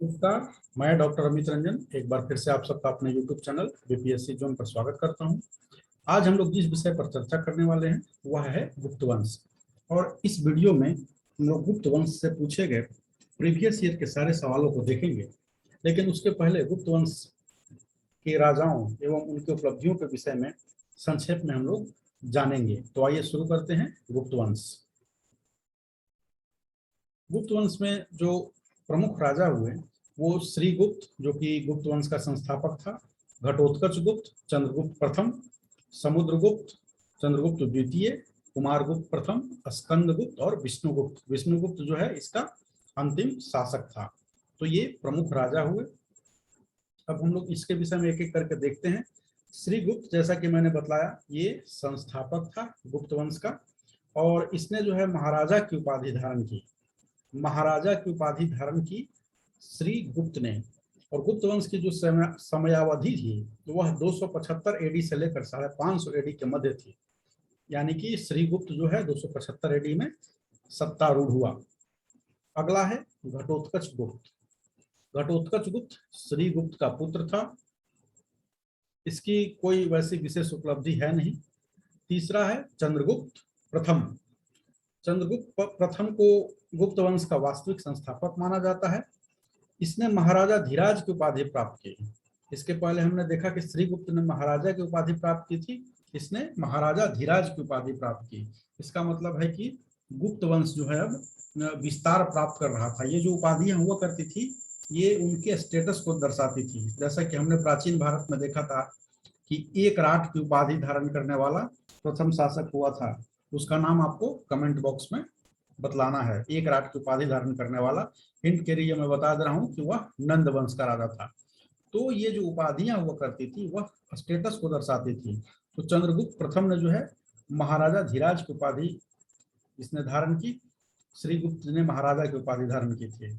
नमस्कार। मैं डॉक्टर अमित रंजन एक बार फिर से आप सबका अपने यूट्यूब चैनल बीपीएससी जोन पर स्वागत करता हूं। आज हम लोग जिस विषय पर चर्चा करने वाले हैं वह है गुप्त वंश। और इस वीडियो में हम लोग गुप्त वंश से पूछे गए प्रीवियस ईयर के सारे सवालों को देखेंगे। लेकिन उसके पहले गुप्त वंश के राजाओं एवं उनकी उपलब्धियों के विषय में संक्षेप में हम लोग जानेंगे। तो आइए शुरू करते हैं। गुप्त वंश। गुप्त वंश में जो प्रमुख राजा हुए वो श्रीगुप्त, जो कि गुप्त वंश का संस्थापक था, घटोत्कच गुप्त, चंद्रगुप्त प्रथम, समुद्रगुप्त, चंद्रगुप्त द्वितीय, कुमारगुप्त प्रथम, स्कंदगुप्त और विष्णुगुप्त। विष्णुगुप्त जो है इसका अंतिम शासक था। तो ये प्रमुख राजा हुए। अब हम लोग इसके विषय में एक एक करके देखते हैं। श्रीगुप्त, जैसा कि मैंने बताया, ये संस्थापक था गुप्त वंश का और इसने जो है महाराजा की उपाधि धारण की। महाराजा की उपाधि धारण की श्री गुप्त ने। और गुप्त वंश की जो समयावधि थी तो वह 275 एडी से लेकर 550 एडी के मध्य थी। यानी कि श्री गुप्त जो है 275 एडी में सत्तारूढ़ हुआ। अगला है घटोत्कच गुप्त। घटोत्कच गुप्त श्री गुप्त का पुत्र था। इसकी कोई वैसी विशेष उपलब्धि है नहीं। तीसरा है चंद्रगुप्त प्रथम। चंद्रगुप्त प्रथम को गुप्त वंश का वास्तविक संस्थापक माना जाता है। इसने महाराजा धीराज की उपाधि प्राप्त की। इसके पहले हमने देखा कि श्रीगुप्त ने महाराजा की उपाधि प्राप्त की थी, इसने महाराजा धीराज की उपाधि प्राप्त की। इसका मतलब है कि गुप्त वंश जो है अब विस्तार प्राप्त कर रहा था। ये जो उपाधियां हुआ करती थी ये उनके स्टेटस को दर्शाती थी। जैसा कि हमने प्राचीन भारत में देखा था कि एक राट की उपाधि धारण करने वाला प्रथम शासक हुआ था। उसका नाम आपको कमेंट बॉक्स में बतलाना है। एक राट की उपाधि धारण करने वाला, हिंट के लिए मैं बता दे रहा हूं कि वह नंद वंश का राजा था। तो ये जो उपाधियां हुआ करती थी वह स्टेटस को दर्शाती थी। तो चंद्रगुप्त प्रथम ने जो है महाराजा धीराज की उपाधि इसने धारण की। श्रीगुप्त ने महाराजा की उपाधि धारण की थी।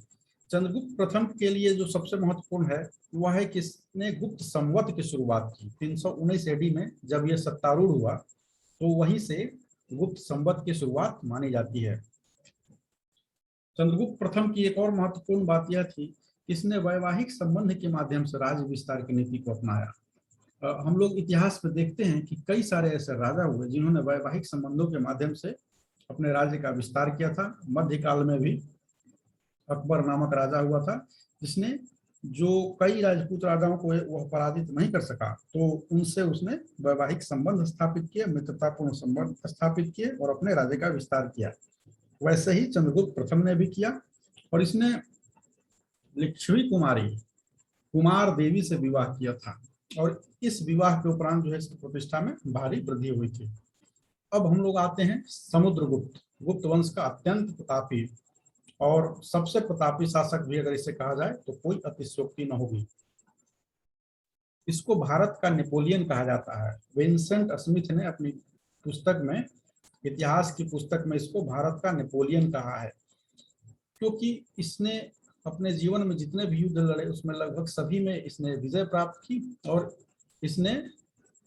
चंद्रगुप्त प्रथम के लिए जो सबसे महत्वपूर्ण है वह है कि इसने गुप्त संवत की शुरुआत की 319 एडी में। जब यह सत्तारूढ़ हुआ तो वहीं से गुप्त संवत की शुरुआत मानी जाती है। चंद्रगुप्त प्रथम की एक और महत्वपूर्ण बात यह थी कि इसने वैवाहिक संबंध के माध्यम से राज्य विस्तार की नीति को अपनाया। हम लोग इतिहास में देखते हैं कि कई सारे ऐसे राजा हुए जिन्होंने वैवाहिक संबंधों के माध्यम से अपने राज्य का विस्तार किया था। मध्यकाल में भी अकबर नामक राजा हुआ था जिसने जो कई राजपूत राजाओं को वह पराजित नहीं कर सका तो उनसे उसने वैवाहिक संबंध स्थापित किए, मित्रतापूर्ण संबंध स्थापित किए और अपने राज्य का विस्तार किया। वैसे ही चंद्रगुप्त प्रथम ने भी किया और इसने लिच्छवी कुमारी कुमार देवी से विवाह किया था और इस विवाह के उपरांत जो है इसकी प्रतिष्ठा में भारी वृद्धि हुई थी। अब हम लोग आते हैं समुद्रगुप्त। गुप्त वंश का अत्यंत प्रतापी और सबसे प्रतापी शासक भी अगर इसे कहा जाए तो कोई अतिशयोक्ति न होगी। इसको भारत का नेपोलियन कहा जाता है। विंसेंट स्मिथ ने अपनी पुस्तक में, इतिहास की पुस्तक में, इसको भारत का नेपोलियन कहा है क्योंकि इसने अपने जीवन में जितने भी युद्ध लड़े उसमें लगभग सभी में इसने विजय प्राप्त की और इसने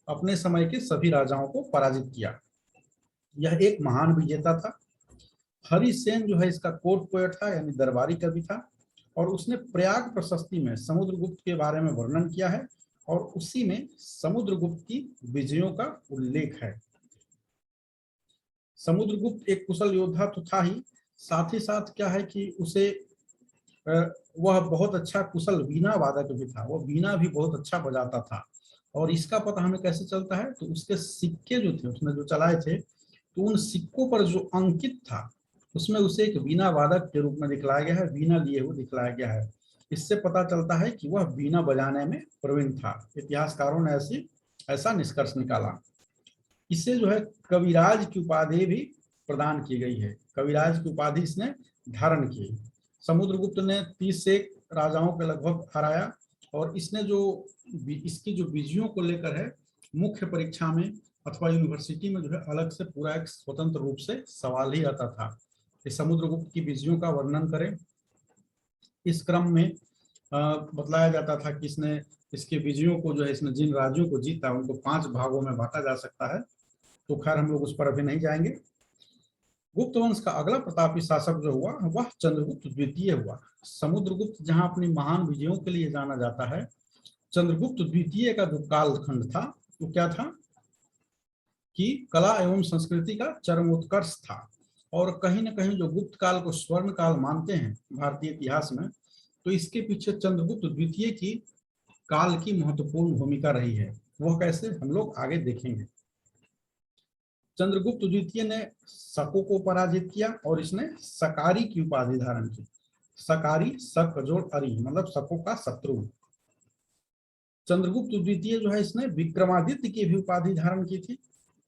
अपने समय के सभी राजाओं को पराजित किया। यह एक महान विजेता था। हरिसेन जो है इसका कोर्ट पोएट था, यानी दरबारी कवि था और उसने प्रयाग प्रशस्ति में समुद्रगुप्त के बारे में वर्णन किया है और उसी में समुद्रगुप्त की विजयों का उल्लेख है। समुद्रगुप्त एक कुशल योद्धा तो था ही साथ क्या है कि उसे वह बहुत अच्छा कुशल वीणा वादक भी था। वह वीणा भी बहुत अच्छा बजाता था और इसका पता हमें कैसे चलता है तो उसके सिक्के जो थे उसने जो चलाए थे तो उन सिक्कों पर जो अंकित था उसमें उसे एक वीणा वादक के रूप में दिखलाया गया है, वीणा लिए हुए दिखलाया गया है। इससे पता चलता है कि वह वीणा बजाने में प्रवीण था। इतिहासकारों ने ऐसा निष्कर्ष निकाला। इससे जो है कविराज की उपाधि भी प्रदान की गई है। कविराज की उपाधि इसने धारण की। समुद्रगुप्त ने 30 से राजाओं के लगभग हराया और इसने जो इसकी जो विजयों को लेकर है मुख्य परीक्षा में अथवा यूनिवर्सिटी में जो है अलग से पूरा एक स्वतंत्र रूप से सवाल ही आता था कि समुद्रगुप्त की विजयों का वर्णन करें। इस क्रम में बतलाया जाता था कि इसने इसके विजयों को जो है इसने जिन राज्यों को जीता उनको 5 भागों में बांटा जा सकता है। तो खैर हम लोग उस पर अभी नहीं जाएंगे। गुप्त वंश का अगला प्रतापी शासक जो हुआ वह चंद्रगुप्त द्वितीय हुआ। समुद्रगुप्त जहां अपनी महान विजयों के लिए जाना जाता है, चंद्रगुप्त द्वितीय का जो कालखंड था वो क्या था कि कला एवं संस्कृति का चरमोत्कर्ष था। और कहीं ना कहीं जो गुप्त काल को स्वर्ण काल मानते हैं भारतीय इतिहास में, तो इसके पीछे चंद्रगुप्त द्वितीय की काल की महत्वपूर्ण भूमिका रही है। वह कैसे, हम लोग आगे देखेंगे। चंद्रगुप्त द्वितीय ने शकों को पराजित किया और इसने सकारी की उपाधि धारण की। सकारी, शक जोड़ अरी, मतलब शकों का शत्रु। चंद्रगुप्त द्वितीय जो है इसने विक्रमादित्य की भी उपाधि धारण की थी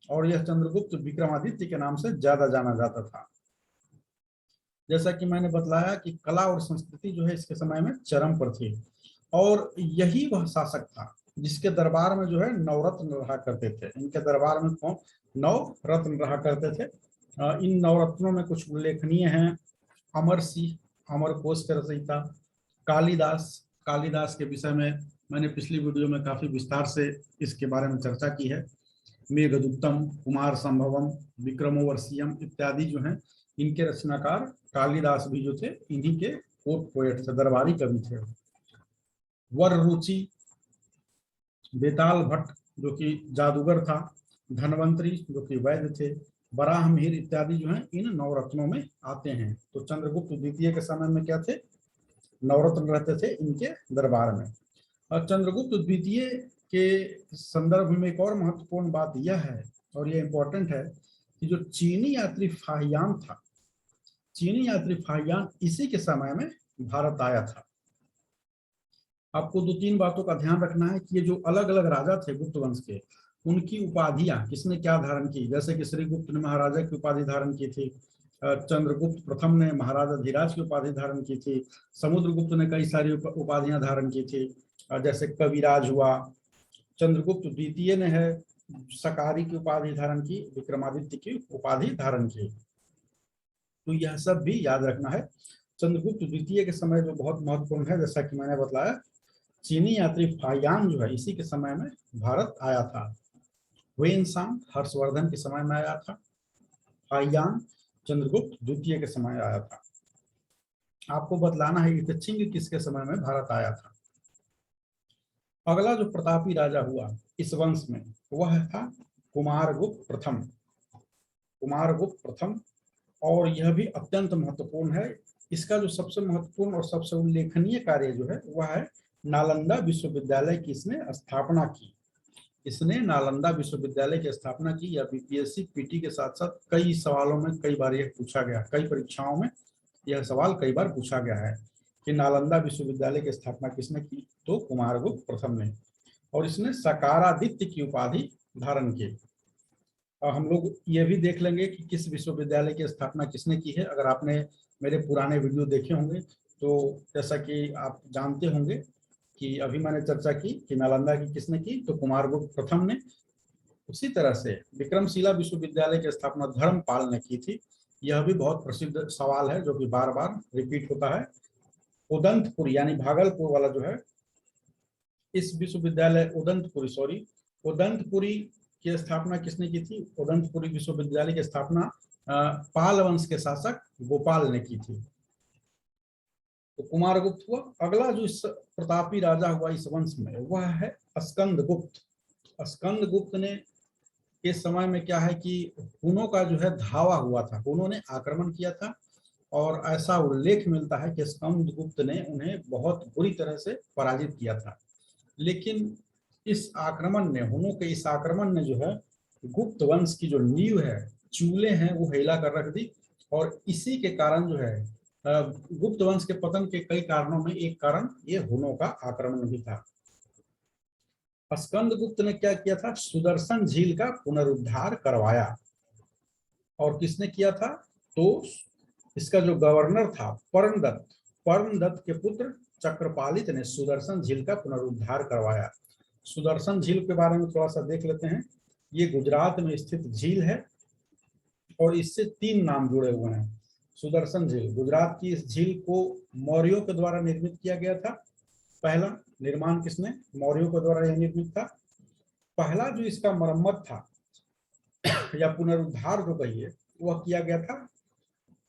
और यह चंद्रगुप्त विक्रमादित्य के नाम से ज्यादा जाना जाता था। जैसा कि मैंने बतलाया कि कला और संस्कृति जो है इसके समय में चरम पर थी और यही वह शासक था जिसके दरबार में जो है नवरत्न रहा करते थे। इनके दरबार में कौन नवरत्न रहा करते थे। इन नवरत्नों में कुछ उल्लेखनीय हैं। अमर सिंह, अमर कोश के रचयिता। कालिदास, कालिदास के विषय में मैंने पिछली वीडियो में काफी विस्तार से इसके बारे में चर्चा की है। मेघदूतम, कुमार संभवम, विक्रमोर्वशीयम इत्यादि जो हैं इनके रचनाकार कालिदास भी जो थे इन्हीं के कोर्ट पोएट थे, दरबारी कवि थे। वर रुचि, बेताल भट्ट जो कि जादूगर था। धनवंतरी जो कि वैद्य थे। बराह मिहिर इत्यादि जो हैं इन नवरत्नों में आते हैं। तो चंद्रगुप्त द्वितीय के समय में क्या थे, नवरत्न रहते थे इनके दरबार में। और चंद्रगुप्त द्वितीय के संदर्भ में एक और महत्वपूर्ण बात यह है और यह इंपॉर्टेंट है कि जो चीनी यात्री फाहियान था, चीनी यात्री फाहियान इसी के समय में भारत आया था। आपको दो तीन बातों का ध्यान रखना है कि ये जो अलग अलग राजा थे गुप्त वंश के, उनकी उपाधियां किसने क्या धारण की। जैसे कि श्रीगुप्त ने महाराजा की उपाधि धारण की थी, चंद्रगुप्त प्रथम ने महाराजा धीराज की उपाधि धारण की थी, समुद्रगुप्त ने कई सारी उपाधियां धारण की थी, जैसे कविराज हुआ। चंद्रगुप्त द्वितीय ने है सकारी की उपाधि धारण की, विक्रमादित्य की उपाधि धारण की। तो यह सब भी याद रखना है। चंद्रगुप्त द्वितीय के समय जो बहुत महत्वपूर्ण है, जैसा कि मैंने बताया, चीनी यात्री फाहियान जो है इसी के समय में भारत आया था। हुएनसांग हर्षवर्धन के समय में आया था। फाहियान चंद्रगुप्त द्वितीय के समय आया था। आपको बतलाना है कि चिंग किसके समय में भारत आया था। अगला जो प्रतापी राजा हुआ इस वंश में वह था कुमारगुप्त प्रथम। कुमारगुप्त प्रथम, और यह भी अत्यंत महत्वपूर्ण है। इसका जो सबसे महत्वपूर्ण और सबसे उल्लेखनीय कार्य जो है वह है नालंदा विश्वविद्यालय की इसने स्थापना की। इसने नालंदा विश्वविद्यालय की स्थापना की। या बीपीएससी पीटी के साथ साथ कई सवालों में कई बार यह पूछा गया, कई परीक्षाओं में यह सवाल कई बार पूछा गया है कि नालंदा विश्वविद्यालय की स्थापना किसने की, तो कुमारगुप्त प्रथम ने। और इसने सकारादित्य की उपाधि धारण की। और हम लोग ये भी देख लेंगे कि किस विश्वविद्यालय की स्थापना किसने की है। अगर आपने मेरे पुराने वीडियो देखे होंगे तो जैसा कि आप जानते होंगे कि अभी मैंने चर्चा की कि नालंदा की किसने की, तो कुमारगुप्त प्रथम ने। उसी तरह से विक्रमशिला विश्वविद्यालय की स्थापना धर्मपाल ने की थी। यह भी बहुत प्रसिद्ध सवाल है जो कि बार बार रिपीट होता है। उदंतपुरी यानी भागलपुर वाला जो है, इस विश्वविद्यालय उदंतपुरी की स्थापना किसने की थी। उदंतपुरी विश्वविद्यालय की स्थापना पाल वंश के शासक गोपाल ने की थी। तो कुमारगुप्त हुआ। अगला जो इस प्रतापी राजा हुआ इस वंश में वह है स्कंदगुप्त। स्कंदगुप्त ने के समय में क्या है कि हुनों का जो है धावा हुआ था, हुनों ने आक्रमण किया था और ऐसा उल्लेख मिलता है कि स्कंदगुप्त ने उन्हें बहुत बुरी तरह से पराजित किया था। लेकिन इस आक्रमण ने, हुनों के इस आक्रमण ने जो है गुप्त वंश की जो नींव है, चूल्हे हैं, वो हिला कर रख दी। और इसी के कारण जो है गुप्त वंश के पतन के कई कारणों में एक कारण ये हुनों का आक्रमण भी था। स्कंदगुप्त ने क्या किया था, सुदर्शन झील का पुनरुद्धार करवाया। और किसने किया था, तो इसका जो गवर्नर था पर्णदत्त के पुत्र चक्रपालित ने सुदर्शन झील का पुनरुद्धार करवाया। सुदर्शन झील के बारे में थोड़ा सा देख लेते हैं। ये गुजरात में स्थित झील है और इससे तीन नाम जुड़े हुए हैं। सुदर्शन झील, गुजरात की इस झील को मौर्यों के द्वारा निर्मित किया गया था। पहला निर्माण किसने, मौर्यों के द्वारा यह निर्मित था। पहला जो इसका मरम्मत था या पुनरुद्धार जो कहिए वह किया गया था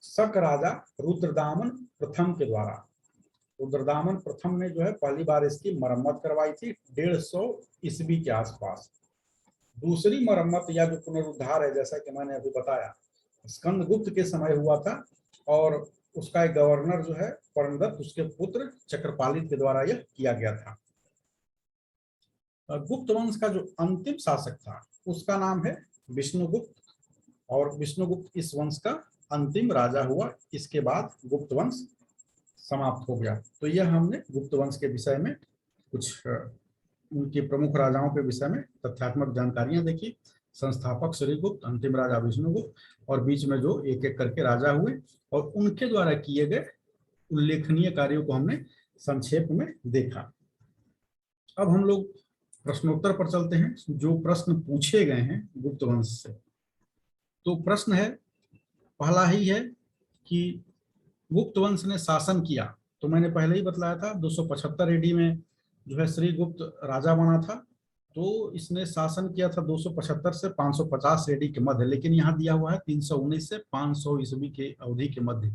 शक राजा रुद्रदामन प्रथम के द्वारा। रुद्रदामन प्रथम ने जो है पहली बार इसकी मरम्मत करवाई थी 150 ईस्वी के आसपास। दूसरी मरम्मत या जो पुनरुद्धार है, जैसा कि मैंने अभी बताया, स्कंदगुप्त के समय हुआ था और उसका एक गवर्नर जो है परमदत्त, उसके पुत्र चक्रपालित के द्वारा यह किया गया था। गुप्त वंश का जो अंतिम शासक था उसका नाम है विष्णुगुप्त, और विष्णुगुप्त इस वंश का अंतिम राजा हुआ। इसके बाद गुप्त वंश समाप्त हो गया। तो यह हमने गुप्त वंश के विषय में कुछ उनके प्रमुख राजाओं के विषय में तथ्यात्मक जानकारियां देखी। संस्थापक श्रीगुप्त, अंतिम राजा विष्णुगुप्त, और बीच में जो एक एक करके राजा हुए और उनके द्वारा किए गए उल्लेखनीय कार्यों को हमने संक्षेप में देखा। अब हम लोग प्रश्नोत्तर पर चलते हैं, जो प्रश्न पूछे गए हैं गुप्त वंश से। तो प्रश्न है, पहला ही है कि गुप्त वंश ने शासन किया। तो मैंने पहले ही बतलाया था 275 एडी में जो है श्रीगुप्त राजा बना था। तो इसने शासन किया था 275 से 550 एडी के मध्य, लेकिन यहाँ दिया हुआ है 319 से 500 ईस्वी के अवधि के मध्य।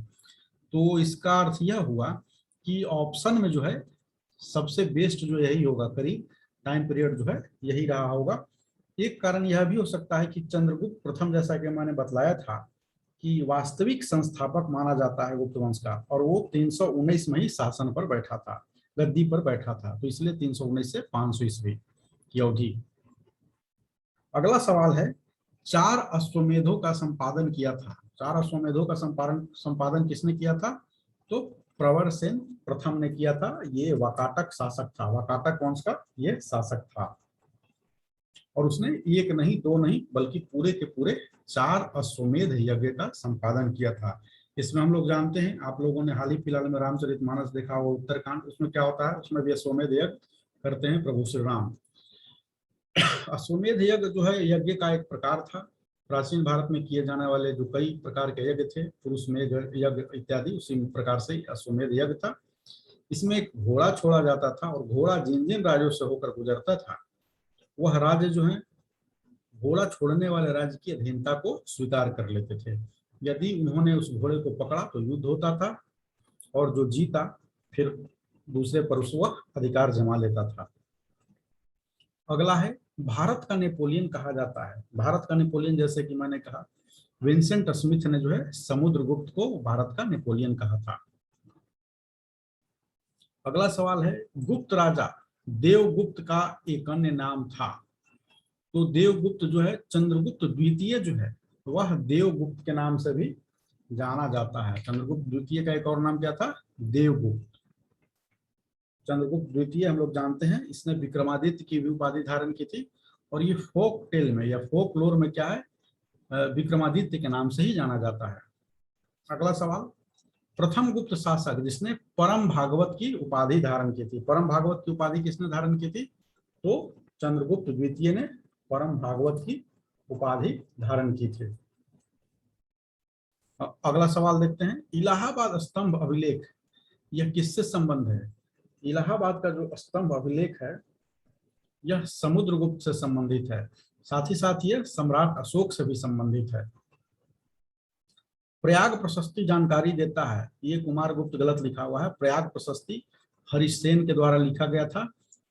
तो इसका अर्थ यह हुआ कि ऑप्शन में जो है सबसे बेस्ट जो यही होगा, करीब टाइम पीरियड जो है यही रहा होगा। एक कारण यह भी हो सकता है कि चंद्रगुप्त प्रथम, जैसा कि मैंने बतलाया था कि वास्तविक संस्थापक माना जाता है गुप्त वंश का, और वो 319 में ही शासन पर बैठा था, गद्दी पर बैठा था। तो इसलिए 319 से 500 ईस्वी की अवधि। अगला सवाल है, 4 अश्वमेधों का संपादन किया था। 4 अश्वमेधों का संपादन किसने किया था? तो प्रवरसेन प्रथम ने किया था। ये वाकाटक शासक था, वाकाटक वंश का ये शासक था, और उसने एक नहीं, दो नहीं, बल्कि पूरे के पूरे 4 अश्वमेध यज्ञ का संपादन किया था। इसमें हम लोग जानते हैं, आप लोगों ने हाल ही फिलहाल में रामचरितमानस देखा हो, उत्तरकांड, उसमें क्या होता है, उसमें भी अश्वमेध यज्ञ करते हैं प्रभु श्री राम। अश्वमेध यज्ञ जो है यज्ञ का एक प्रकार था। प्राचीन भारत में किए जाने वाले जो कई प्रकार के यज्ञ थे, पुरुष मेघ यज्ञ इत्यादि, उसी प्रकार से अश्वमेध यज्ञ था। इसमें एक घोड़ा छोड़ा जाता था, और घोड़ा जिन जिन राज्यों से होकर गुजरता था वह राज्य जो है घोड़ा छोड़ने वाले राज्य की अधीनता को स्वीकार कर लेते थे। यदि उन्होंने उस घोड़े को पकड़ा तो युद्ध होता था, और जो जीता फिर दूसरे पर उस वह अधिकार जमा लेता था। अगला है, भारत का नेपोलियन कहा जाता है। भारत का नेपोलियन, जैसे कि मैंने कहा, विंसेंट स्मिथ ने जो है समुद्रगुप्त को भारत का नेपोलियन कहा था। अगला सवाल है, गुप्त राजा देवगुप्त का एक अन्य नाम था। तो देवगुप्त जो है, चंद्रगुप्त द्वितीय जो है वह देवगुप्त के नाम से भी जाना जाता है। चंद्रगुप्त द्वितीय का एक और नाम क्या था? देवगुप्त। चंद्रगुप्त द्वितीय हम लोग जानते हैं, इसने विक्रमादित्य की भी उपाधि धारण की थी, और ये फोक टेल में या फोक लोर में क्या है, विक्रमादित्य के नाम से ही जाना जाता है। अगला सवाल, प्रथम गुप्त शासक जिसने परम भागवत की उपाधि धारण की थी। परम भागवत की उपाधि किसने धारण की थी? तो चंद्रगुप्त द्वितीय ने परम भागवत की उपाधि धारण की थी। अगला सवाल देखते हैं, इलाहाबाद स्तंभ अभिलेख, यह किससे संबंध है? इलाहाबाद का जो स्तंभ अभिलेख है यह समुद्रगुप्त से संबंधित है, साथ ही साथ यह सम्राट अशोक से भी संबंधित है। प्रयाग प्रशस्ति जानकारी देता है, ये कुमारगुप्त गलत लिखा हुआ है। प्रयाग प्रशस्ति हरिसेन के द्वारा लिखा गया था,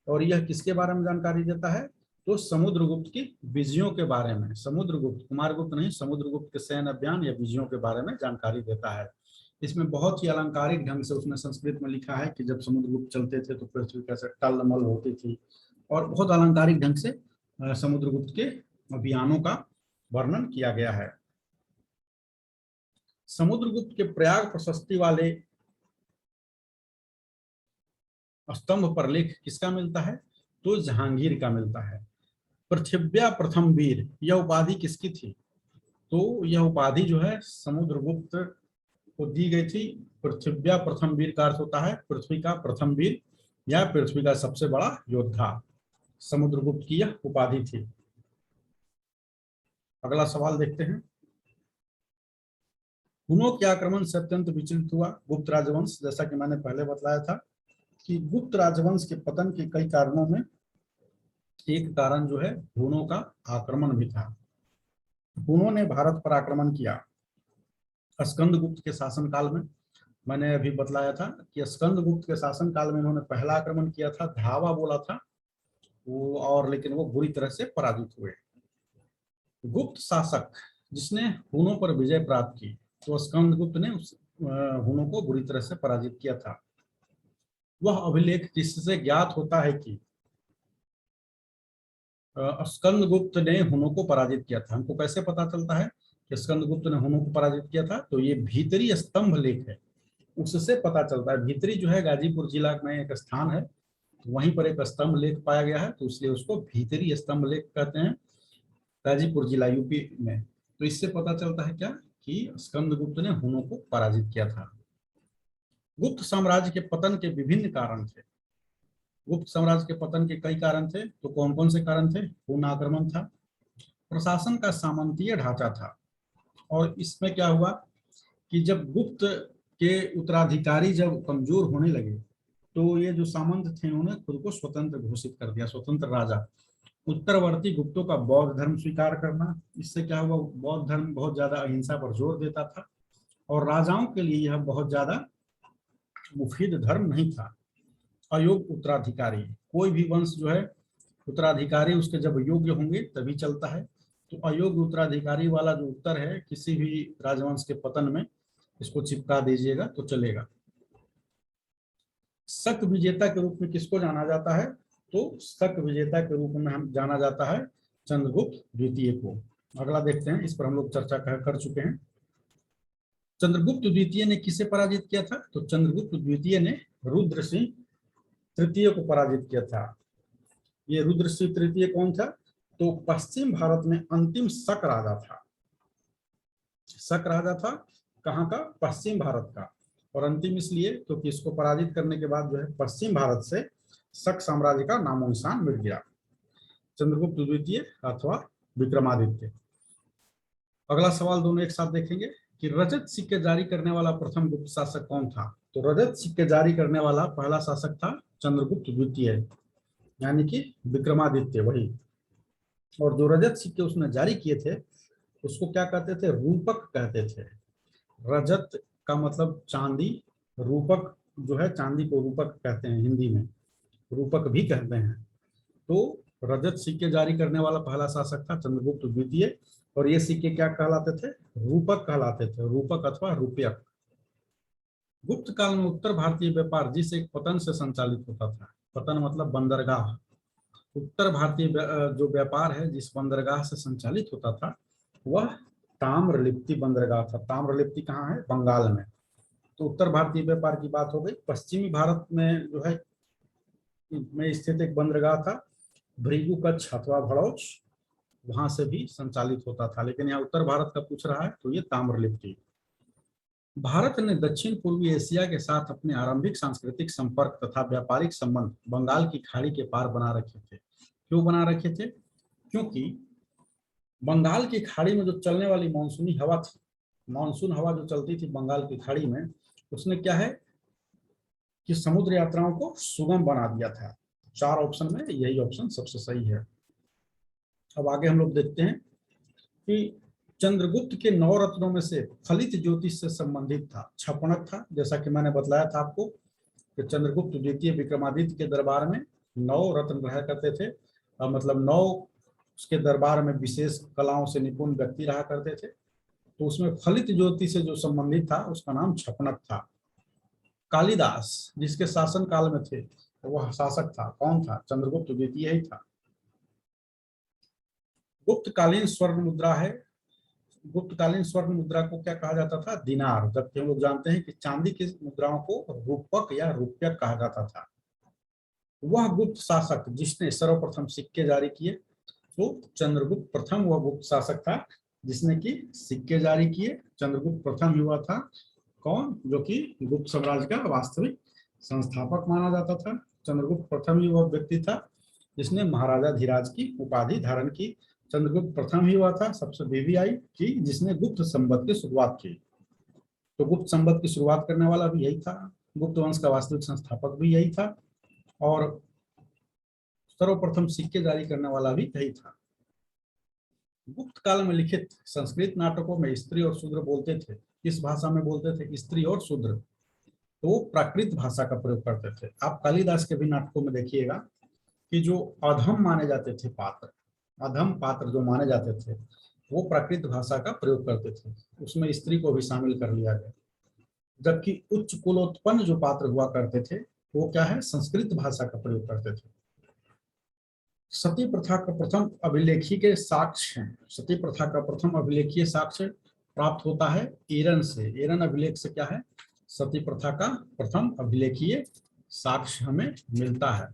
और यह किसके बारे में जानकारी देता है? तो समुद्रगुप्त की विजयों के बारे में। समुद्रगुप्त, कुमारगुप्त नहीं, समुद्रगुप्त के सैन्य अभियान या विजयों के बारे में जानकारी देता है। इसमें बहुत ही अलंकारिक ढंग से उसने संस्कृत में लिखा है कि जब समुद्रगुप्त चलते थे तो पृथ्वी कैसे टलमल होती थी, और बहुत अलंकारिक ढंग से समुद्रगुप्त के अभियानों का वर्णन किया गया है। समुद्रगुप्त के प्रयाग प्रशस्ति वाले स्तंभ पर लेख किसका मिलता है? तो जहांगीर का मिलता है। पृथ्व्या प्रथम वीर, यह उपाधि किसकी थी? तो यह उपाधि जो है समुद्रगुप्त को दी गई थी। पृथ्व्या प्रथम वीर का अर्थ होता है पृथ्वी का प्रथम वीर या पृथ्वी का सबसे बड़ा योद्धा। समुद्रगुप्त की यह उपाधि थी। अगला सवाल देखते हैं, हुनों के आक्रमण से अत्यंत विचलित हुआ गुप्त राजवंश। जैसा कि मैंने पहले बताया था कि गुप्त राजवंश के पतन के कई कारणों में एक कारण जो है हुनों का आक्रमण भी था। हुनों ने भारत पर आक्रमण किया, स्कंदगुप्त के शासनकाल में, मैंने अभी बतलाया था कि स्कंदगुप्त के शासनकाल में इन्होंने पहला आक्रमण किया था, धावा बोला था वो, और लेकिन वो बुरी तरह से पराजित हुए। गुप्त शासक जिसने हुनों पर विजय प्राप्त की, तो स्कंदगुप्त ने उस हुनों को बुरी तरह से पराजित किया था। वह अभिलेख जिससे ज्ञात होता है कि स्कंदगुप्त ने हुनों को पराजित किया था। हमको कैसे पता चलता है कि स्कंदगुप्त ने हुनों को पराजित किया था? तो ये भीतरी स्तंभ लेख है, उससे पता चलता है। भीतरी जो है गाजीपुर जिला में एक स्थान है, वहीं पर एक स्तंभ लेख पाया गया है, तो इसलिए उसको भीतरी स्तंभ लेख कहते हैं, गाजीपुर जिला यूपी में। तो इससे पता चलता है क्या कि स्कंदगुप्त ने हुनों को पराजित किया था। गुप्त साम्राज्य के पतन के विभिन्न कारण थे। गुप्त साम्राज्य के पतन के कई कारण थे, तो कौन कौन से कारण थे? हुन आक्रमण था, प्रशासन का सामंतीय ढांचा था, और इसमें क्या हुआ कि जब गुप्त के उत्तराधिकारी जब कमजोर होने लगे, तो ये जो सामंत थे उन्होंने खुद को स्वतंत्र घोषित कर दिया, स्वतंत्र राजा। उत्तरवर्ती गुप्तों का बौद्ध धर्म स्वीकार करना, इससे क्या हुआ, बौद्ध धर्म बहुत ज्यादा अहिंसा पर जोर देता था, और राजाओं के लिए यह बहुत ज्यादा मुफीद धर्म नहीं था। अयोग्य उत्तराधिकारी, कोई भी वंश जो है उत्तराधिकारी उसके जब योग्य होंगे तभी चलता है, तो अयोग्य उत्तराधिकारी वाला जो उत्तर है किसी भी राजवंश के पतन में, इसको चिपका दीजिएगा तो चलेगा। शक विजेता के रूप में किसको जाना जाता है? तो शक विजेता के रूप में हम जाना जाता है चंद्रगुप्त द्वितीय को। अगला देखते हैं, इस पर हम लोग चर्चा कर चुके हैं। चंद्रगुप्त द्वितीय ने किसे पराजित किया था? तो चंद्रगुप्त द्वितीय ने रुद्र सिंह तृतीय को पराजित किया था। ये रुद्र सिंह तृतीय कौन था? तो पश्चिम भारत में अंतिम शक राजा था। शक राजा था कहाँ का? पश्चिम भारत का। और अंतिम इसलिए क्योंकि इसको पराजित करने के बाद जो है पश्चिम भारत से शक साम्राज्य का नामो निशान मिट गया, चंद्रगुप्त द्वितीय अथवा विक्रमादित्य। अगला सवाल दोनों एक साथ देखेंगे कि रजत सिक्के जारी करने वाला प्रथम गुप्त शासक कौन था? तो रजत सिक्के जारी करने वाला पहला शासक था चंद्रगुप्त द्वितीय, यानी कि विक्रमादित्य वही। और जो रजत सिक्के उसने जारी किए थे उसको क्या कहते थे? रूपक कहते थे। रजत का मतलब चांदी, रूपक जो है चांदी को रूपक कहते हैं, हिंदी में रूपक भी कहते हैं। तो रजत सिक्के जारी करने वाला पहला शासक था चंद्रगुप्त द्वितीय, और ये सिक्के क्या कहलाते थे? रूपक कहलाते थे, रूपक अथवा रूपयक। गुप्त काल में उत्तर भारतीय व्यापार जिस एक पतन से संचालित होता था, पतन मतलब बंदरगाह, उत्तर भारतीय जो व्यापार है जिस बंदरगाह से संचालित होता था वह ताम्रलिप्ति बंदरगाह था। ताम्रलिप्ति कहाँ है? बंगाल में। तो उत्तर भारतीय व्यापार की बात हो गई। पश्चिमी भारत में जो है में स्थित एक बंदरगाह था भृगु कच्छ अथवा भड़ौच, वहां से भी संचालित होता था, लेकिन यहाँ उत्तर भारत का पूछ रहा है तो ये ताम्रलिप्ति। भारत ने दक्षिण पूर्वी एशिया के साथ अपने आरंभिक सांस्कृतिक संपर्क तथा व्यापारिक संबंध बंगाल की खाड़ी के पार बना रखे थे। क्यों बना रखे थे? क्योंकि बंगाल की खाड़ी में जो चलने वाली मानसूनी हवा थी, मानसून हवा जो चलती थी बंगाल की खाड़ी में, उसने क्या है कि समुद्र यात्राओं को सुगम बना दिया था। 4 ऑप्शन में यही ऑप्शन सबसे सही है। अब आगे हम लोग देखते हैं कि चंद्रगुप्त के 9 रत्नों में से फलित ज्योतिष से संबंधित था छपणक था। जैसा कि मैंने बतलाया था आपको कि चंद्रगुप्त द्वितीय विक्रमादित्य के दरबार में 9 रत्न रहा करते थे, मतलब 9 उसके दरबार में विशेष कलाओं से निपुण व्यक्ति रहा करते थे। तो उसमें फलित ज्योति से जो संबंधित था उसका नाम छपणक था। कालिदास जिसके शासन काल में थे वह शासक था, कौन था? चंद्रगुप्त द्वितीय ही था। गुप्तकालीन स्वर्ण मुद्रा है। गुप्तकालीन स्वर्ण मुद्रा को क्या कहा जाता था? दिनार। जबकि हम लोग जानते हैं कि चांदी की मुद्राओं को रूपक या रुपयक कहा जाता था। वह गुप्त शासक जिसने सर्वप्रथम सिक्के जारी किए, तो चंद्रगुप्त प्रथम वह गुप्त शासक था जिसने की सिक्के जारी किए। चंद्रगुप्त प्रथम ही हुआ था। कौन? जो कि गुप्त साम्राज्य का वास्तविक संस्थापक माना जाता था। चंद्रगुप्त प्रथम ही वह व्यक्ति था जिसने महाराजा धीराज की उपाधि धारण की। चंद्रगुप्त प्रथम ही हुआ था, सबसे देवी आई कि जिसने गुप्त संवत की शुरुआत की। तो गुप्त संवत की शुरुआत करने वाला भी यही था, गुप्त वंश का वास्तविक संस्थापक भी यही था, और सर्वप्रथम सिक्के जारी करने वाला भी यही था। गुप्त काल में लिखित संस्कृत नाटकों में स्त्री और शूद्र बोलते थे, किस भाषा में बोलते थे? स्त्री और शूद्र, तो वो प्राकृत भाषा का प्रयोग करते थे। आप कालिदास के भी नाटकों में देखिएगा कि जो अधम माने जाते थे पात्र, अधम पात्र जो माने जाते थे, वो प्राकृत भाषा का प्रयोग करते थे, उसमें स्त्री को भी शामिल कर लिया गया। जबकि उच्च कुलोत्पन्न जो पात्र हुआ करते थे वो क्या है? संस्कृत भाषा का प्रयोग करते थे। सती प्रथा का प्रथम अभिलेखी के साक्ष्य हैं। सती प्रथा का प्रथम अभिलेखीय साक्ष्य प्राप्त होता है एरन से। एरन अभिलेख से क्या है? सती प्रथा का प्रथम अभिलेखीय साक्ष्य हमें मिलता है।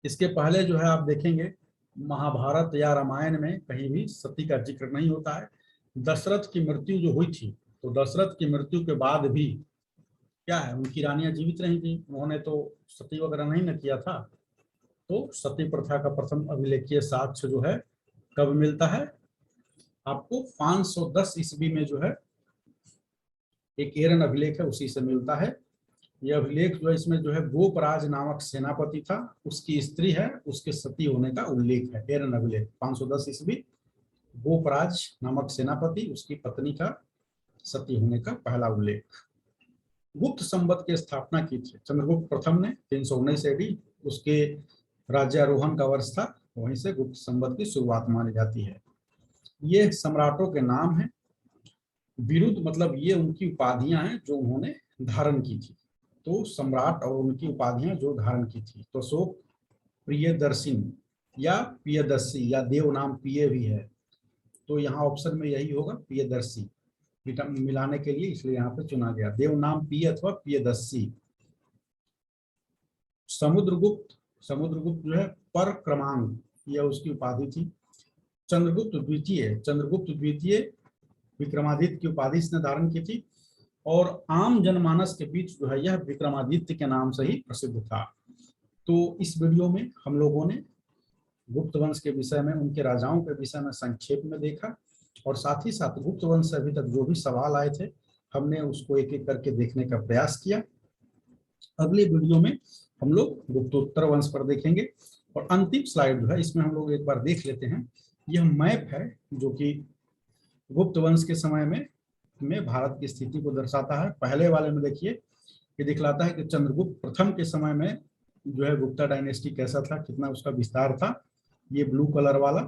इसके पहले जो है आप देखेंगे महाभारत या रामायण में कहीं भी सती का जिक्र नहीं होता है। दशरथ की मृत्यु जो हुई थी, तो दशरथ की मृत्यु के बाद भी क्या है, उनकी रानियां जीवित रही थी, उन्होंने तो सती वगैरह नहीं न किया था। तो सती प्रथा का प्रथम अभिलेखीय साक्ष्य जो है कब मिलता है? आपको 510 ईस्वी में जो है एक एरन अभिलेख है, उसी से मिलता है। यह अभिलेख जो है, इसमें जो है गोपराज नामक सेनापति था, उसकी स्त्री है, उसके सती होने का उल्लेख है। एरन अभिलेख 510 ईस्वी, गोपराज नामक सेनापति, उसकी पत्नी का सती होने का पहला उल्लेख। गुप्त संवत की स्थापना की थी चंद्रगुप्त प्रथम ने 319 AD, उसके राज्यारोहण का वर्ष था, वहीं से गुप्त संवत की शुरुआत मानी जाती है। ये सम्राटों के नाम हैं। विरुद्ध मतलब ये उनकी उपाधियां हैं जो उन्होंने धारण की थी। तो सम्राट और उनकी उपाधियां जो धारण की थी, तो अशोक प्रियदर्शिनी या प्रियदर्शी या देव नाम प्रिय भी है, तो यहाँ ऑप्शन में यही होगा प्रियदर्शी, मिलाने के लिए इसलिए यहाँ पे चुना गया देव नाम प्रिय अथवा प्रियदर्शी। समुद्रगुप्त, समुद्रगुप्त जो है पर क्रमांक, यह उसकी उपाधि थी। चंद्रगुप्त द्वितीय, चंद्रगुप्त द्वितीय विक्रमादित्य की उपाधि इसने धारण की थी, और आम जनमानस के बीच जो है यह विक्रमादित्य के नाम से ही प्रसिद्ध था। तो इस वीडियो में हम लोगों ने गुप्त वंश के विषय में, उनके राजाओं के विषय में संक्षेप में देखा, और साथ ही साथ गुप्त वंश से अभी तक जो भी सवाल आए थे हमने उसको एक एक करके देखने का प्रयास किया। अगले वीडियो में हम लोग गुप्तोत्तर वंश पर देखेंगे। और अंतिम स्लाइड जो है इसमें हम लोग एक बार देख लेते हैं। यह मैप है जो कि गुप्त वंश के समय में भारत की स्थिति को दर्शाता है। पहले वाले में देखिए ये दिखलाता है कि चंद्रगुप्त प्रथम के समय में जो है गुप्ता डायनेस्टी कैसा था, कितना उसका विस्तार था, ये ब्लू कलर वाला।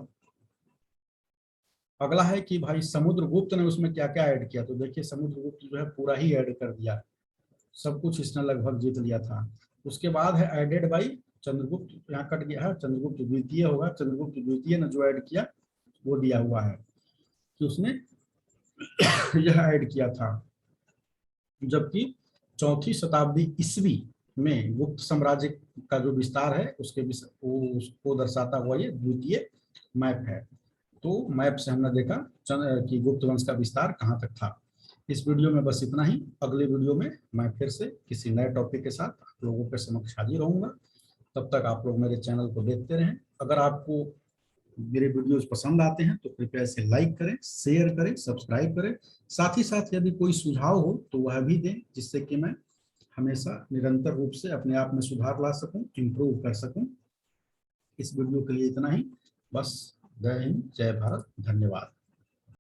अगला है कि भाई समुद्रगुप्त ने उसमें क्या क्या ऐड किया, तो देखिए समुद्रगुप्त जो है पूरा ही ऐड कर दिया, सब कुछ इसने लगभग जीत लिया था। उसके बाद है एडेड बाई चंद्रगुप्त, यहाँ कट गया है, चंद्रगुप्त द्वितीय होगा। चंद्रगुप्त द्वितीय ने जो ऐड किया वो दिया हुआ है कि उसने यह ऐड किया था। जबकि चौथी शताब्दी ईस्वी में गुप्त साम्राज्य का जो विस्तार है उसको दर्शाता हुआ ये द्वितीय मैप है। तो मैप से हमने देखा कि गुप्त वंश का विस्तार कहाँ तक था। इस वीडियो में बस इतना ही। अगले वीडियो में मैं फिर से किसी नए टॉपिक के साथ आप लोगों के समक्ष हाजिर रहूंगा। तब तक आप लोग मेरे चैनल को देखते रहें। अगर आपको मेरे वीडियोस पसंद आते हैं तो कृपया इसे लाइक करें, शेयर करें, सब्सक्राइब करें। साथ ही साथ यदि कोई सुझाव हो तो वह भी दें, जिससे कि मैं हमेशा निरंतर रूप से अपने आप में सुधार ला सकूं, इम्प्रूव कर सकूं। इस वीडियो के लिए इतना ही। बस जय हिंद, जय भारत, धन्यवाद।